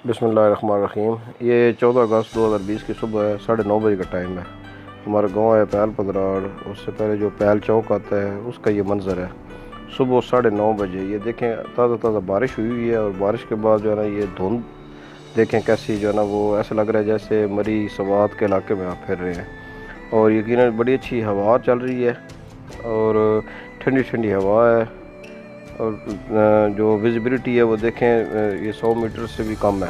बिस्मिल्लाहिर्रहमानिर्रहीम। ये 14 अगस्त 2020 की सुबह है, 9:30 बजे का टाइम है। हमारा गांव है पैल पदराड़। उससे पहले जो पैल चौक आता है उसका ये मंज़र है सुबह 9:30 बजे। ये देखें, ताज़ा ताज़ा बारिश हुई हुई है और बारिश के बाद जो है ना ये धुंध देखें कैसी जो है ना, वो ऐसा लग रहा है जैसे मरी सवात के इलाके में आप फिर रहे हैं। और यकीनन बड़ी अच्छी हवा चल रही है और ठंडी ठंडी हवा है। और जो विजिबिलिटी है वो देखें, ये 100 मीटर से भी कम है।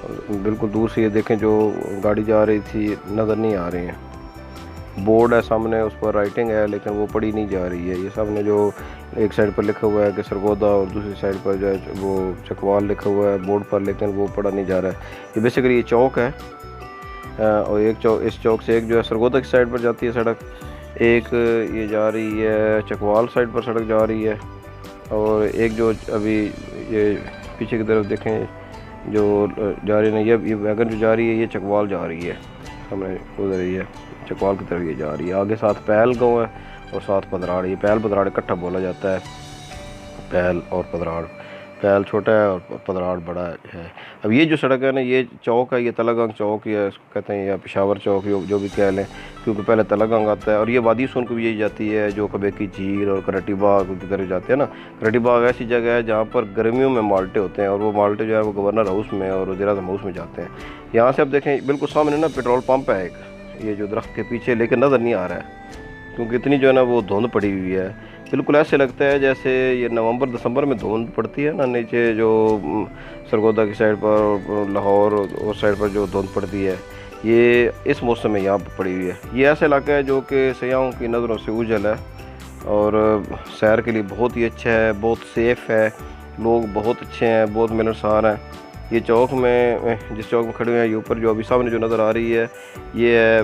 और बिल्कुल दूर से ये देखें, जो गाड़ी जा रही थी नज़र नहीं आ रही है। बोर्ड है सामने, उस पर राइटिंग है लेकिन वो पढ़ी नहीं जा रही है। ये सामने जो एक साइड पर लिखा हुआ है कि सरगोदा और दूसरी साइड पर जो है वो चकवाल लिखा हुआ है बोर्ड पर, लेकिन वो पढ़ा नहीं जा रहा है। ये बेसिकली ये चौक है और एक चौक, इस चौक से एक जो है सरगोदा की साइड पर जाती है सड़क, एक ये जा रही है चकवाल साइड पर सड़क जा रही है। और एक जो अभी ये पीछे की तरफ देखें जो जा रही है, ये वैगन जो जा रही है ये चकवाल जा रही है, सामने गुजर रही है चकवाल की तरफ ये जा रही है। आगे साथ पैल गाँव है और साथ पदराड़। ये पैल पदराड़ इकट्ठा बोला जाता है, पैल और पदराड़। पैल छोटा है और पदराड़ बड़ा है। अब ये जो सड़क है ना, ये चौक है, ये तलागंग चौक या कहते हैं या पेशावर चौक, जो भी कह लें, क्योंकि पहले तलागंग आता है। और ये वादी सोन को भी यही जाती है जो कबे की झील और करटी बाग की तरफ जाते हैं ना। करटी बाग ऐसी जगह है जहाँ पर गर्मियों में माल्टे होते हैं और वो माल्टे जो है वो गवर्नर हाउस में और वज़ीर-ए-आज़म हाउस में जाते हैं। यहाँ से आप देखें बिल्कुल सामने ना पेट्रोल पंप है एक, ये जो दरख्त के पीछे, लेकिन नज़र नहीं आ रहा है क्योंकि इतनी जो है ना वो धुंध पड़ी हुई है। बिल्कुल ऐसे लगता है जैसे ये नवंबर दिसंबर में धुंध पड़ती है ना नीचे, जो सरगोदा की साइड पर और लाहौर और साइड पर जो धुंध पड़ती है, ये इस मौसम में यहाँ पर पड़ी हुई है। ये ऐसा इलाका है जो कि सयाहों की नज़रों से उजल है और सैर के लिए बहुत ही अच्छा है, बहुत सेफ़ है, लोग बहुत अच्छे हैं, बहुत मिलनसार हैं। ये चौक में, जिस चौक में खड़े हुए हैं, ये ऊपर जो अभी सामने जो नज़र आ रही है ये है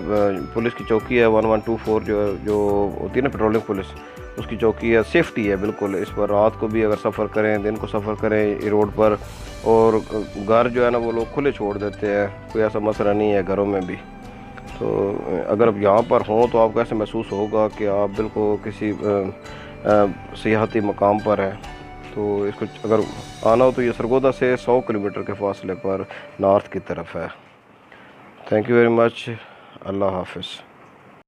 पुलिस की चौकी है 1124, जो होती है ना पेट्रोलिंग पुलिस, उसकी चौकी है। सेफ्टी है बिल्कुल इस पर। रात को भी अगर सफ़र करें, दिन को सफ़र करें ये रोड पर, और घर जो है ना वो लोग खुले छोड़ देते हैं, कोई ऐसा मसला नहीं है घरों में भी। तो अगर आप यहाँ पर हों तो आपको ऐसे महसूस होगा कि आप बिल्कुल किसी सियाहती मकाम पर हैं। तो इसको अगर आना हो तो ये सरगोदा से 100 किलोमीटर के फासले पर नॉर्थ की तरफ है। Thank you very much. अल्लाह हाफ़िज़।